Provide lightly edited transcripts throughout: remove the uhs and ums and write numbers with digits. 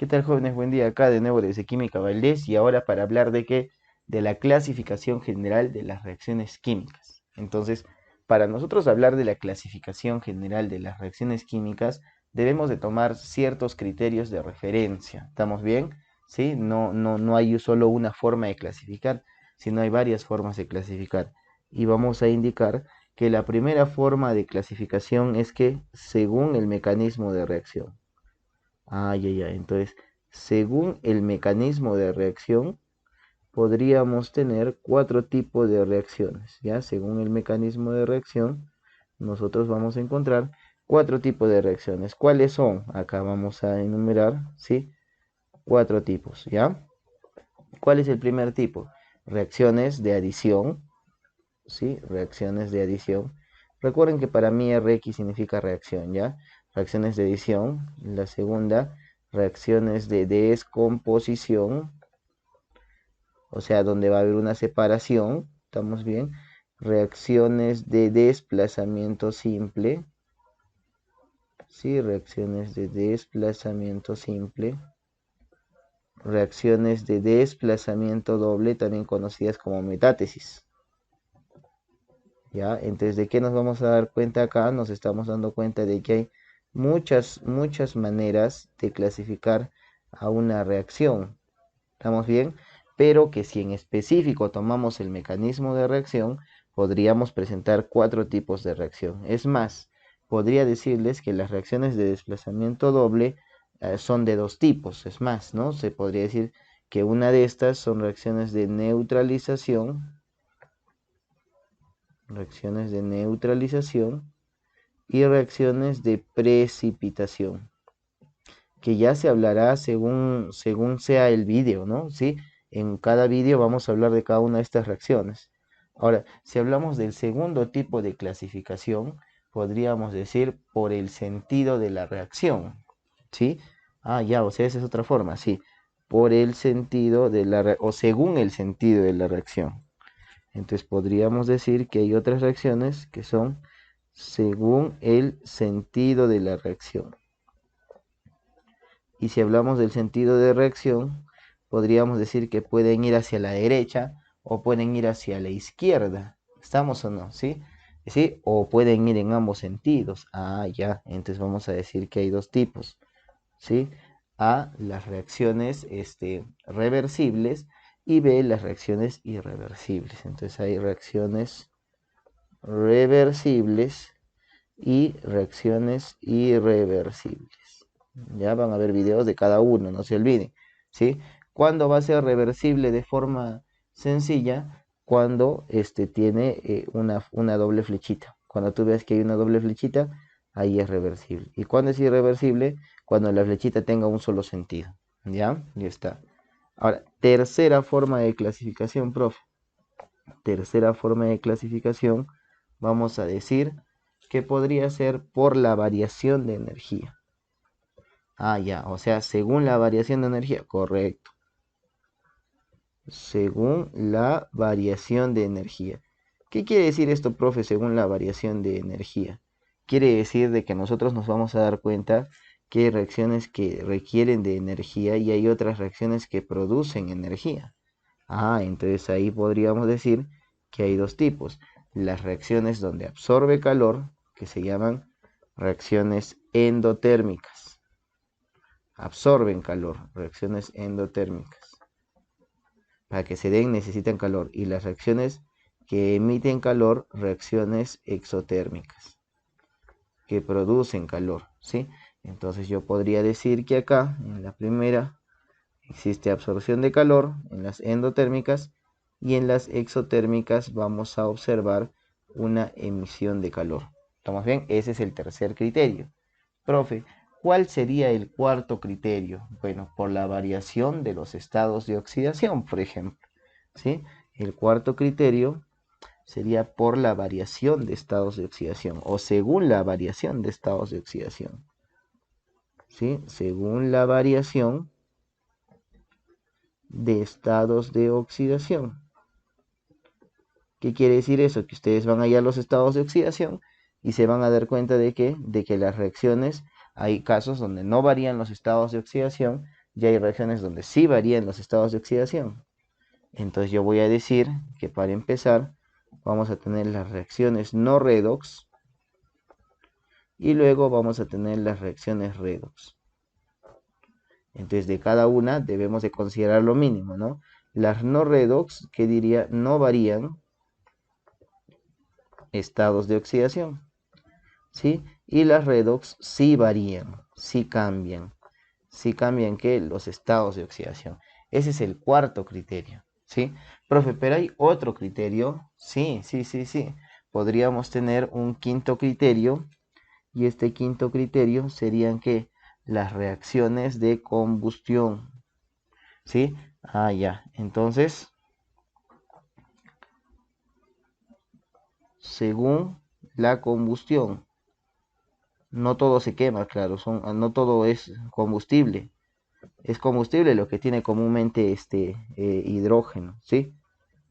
¿Qué tal, jóvenes? Buen día. Acá de nuevo desde Química Valdés y ahora para hablar de qué, de la clasificación general de las reacciones químicas. Entonces, para nosotros hablar de la clasificación general de las reacciones químicas, debemos de tomar ciertos criterios de referencia. ¿Estamos bien? ¿Sí? No hay solo una forma de clasificar, sino hay varias formas de clasificar. Y vamos a indicar que la primera forma de clasificación es que según el mecanismo de reacción. Ya. Entonces, según el mecanismo de reacción, podríamos tener cuatro tipos de reacciones, ¿ya? Según el mecanismo de reacción, nosotros vamos a encontrar cuatro tipos de reacciones. ¿Cuáles son? Acá vamos a enumerar, ¿sí? Cuatro tipos, ¿ya? ¿Cuál es el primer tipo? Reacciones de adición, ¿sí? Reacciones de adición. Recuerden que para mí Rx significa reacción, ¿ya? Reacciones de adición. La segunda, reacciones de descomposición, o sea, donde va a haber una separación, ¿estamos bien? Reacciones de desplazamiento simple, ¿sí? Reacciones de desplazamiento simple. Reacciones de desplazamiento doble, también conocidas como metátesis. ¿Ya? Entonces, ¿de qué nos vamos a dar cuenta acá? Nos estamos dando cuenta de que hay muchas maneras de clasificar a una reacción. ¿Estamos bien? Pero que si en específico tomamos el mecanismo de reacción, podríamos presentar cuatro tipos de reacción. Es más, podría decirles que las reacciones de desplazamiento doble son de dos tipos. Es más, ¿no? Se podría decir que una de estas son reacciones de neutralización y reacciones de precipitación, que ya se hablará según sea el vídeo, ¿no? ¿Sí? En cada vídeo vamos a hablar de cada una de estas reacciones. Ahora, si hablamos del segundo tipo de clasificación, podríamos decir por el sentido de la reacción, ¿sí? Ya, o sea, esa es otra forma, sí. Por el sentido de o según el sentido de la reacción. Entonces podríamos decir que hay otras reacciones que son según el sentido de la reacción. Y si hablamos del sentido de reacción, podríamos decir que pueden ir hacia la derecha o pueden ir hacia la izquierda. ¿Estamos o no? ¿Sí? ¿Sí? O pueden ir en ambos sentidos. Ya. Entonces vamos a decir que hay dos tipos. ¿Sí? A, las reacciones reversibles y B, las reacciones irreversibles. Entonces hay reacciones reversibles y reacciones irreversibles. Ya van a ver videos de cada uno, no se olviden, ¿sí? ¿Cuándo va a ser reversible de forma sencilla? Cuando tiene una doble flechita. Cuando tú ves que hay una doble flechita, ahí es reversible. ¿Y cuándo es irreversible? Cuando la flechita tenga un solo sentido. ¿Ya? Ya está. Ahora, tercera forma de clasificación, profe. Tercera forma de clasificación, vamos a decir que podría ser por la variación de energía. Ya, o sea, según la variación de energía, correcto. Según la variación de energía. ¿Qué quiere decir esto, profe, según la variación de energía? Quiere decir de que nosotros nos vamos a dar cuenta que hay reacciones que requieren de energía y hay otras reacciones que producen energía. Entonces ahí podríamos decir que hay dos tipos. Las reacciones donde absorbe calor, que se llaman reacciones endotérmicas. Absorben calor, reacciones endotérmicas. Para que se den necesitan calor. Y las reacciones que emiten calor, reacciones exotérmicas, que producen calor, ¿sí? Entonces yo podría decir que acá, en la primera, existe absorción de calor en las endotérmicas y en las exotérmicas vamos a observar una emisión de calor. ¿Estamos bien? Ese es el tercer criterio. Profe, ¿cuál sería el cuarto criterio? Bueno, por la variación de los estados de oxidación, por ejemplo. ¿Sí? El cuarto criterio sería por la variación de estados de oxidación o según la variación de estados de oxidación. ¿Sí? Según la variación de estados de oxidación. ¿Qué quiere decir eso? Que ustedes van allá a los estados de oxidación y se van a dar cuenta de que las reacciones, hay casos donde no varían los estados de oxidación, y hay reacciones donde sí varían los estados de oxidación. Entonces yo voy a decir que para empezar vamos a tener las reacciones no redox y luego vamos a tener las reacciones redox. Entonces de cada una debemos de considerar lo mínimo, ¿no? Las no redox, que diría, no varían estados de oxidación, ¿sí? Y las redox sí varían, sí cambian. Sí cambian, ¿qué? Los estados de oxidación. Ese es el cuarto criterio, ¿sí? Profe, pero hay otro criterio. Sí, sí, sí, sí. Podríamos tener un quinto criterio y este quinto criterio serían que las reacciones de combustión, ¿sí? Ah, ya. Entonces, según la combustión, no todo se quema, claro, no todo es combustible. Es combustible lo que tiene comúnmente hidrógeno, ¿sí?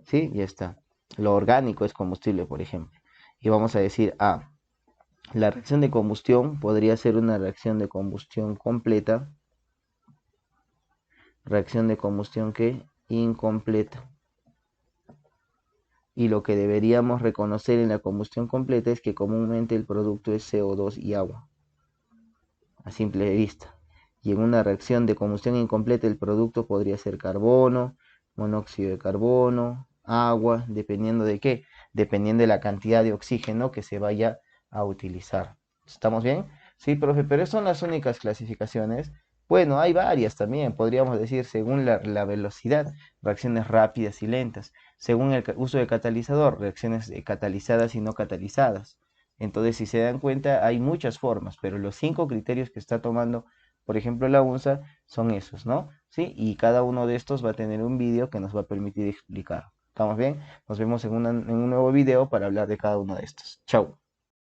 ¿Sí? Ya está. Lo orgánico es combustible, por ejemplo. Y vamos a decir, la reacción de combustión podría ser una reacción de combustión completa, reacción de combustión que incompleta. Y lo que deberíamos reconocer en la combustión completa es que comúnmente el producto es CO2 y agua, a simple vista. Y en una reacción de combustión incompleta el producto podría ser carbono, monóxido de carbono, agua, dependiendo de qué, dependiendo de la cantidad de oxígeno que se vaya a utilizar. ¿Estamos bien? Sí, profe, pero son las únicas clasificaciones. Bueno, hay varias también, podríamos decir, según la velocidad, reacciones rápidas y lentas. Según el uso del catalizador, reacciones catalizadas y no catalizadas. Entonces, si se dan cuenta, hay muchas formas, pero los 5 criterios que está tomando, por ejemplo, la UNSA, son esos, ¿no? ¿Sí? Y cada uno de estos va a tener un vídeo que nos va a permitir explicar. ¿Estamos bien? Nos vemos en un nuevo video para hablar de cada uno de estos. Chau.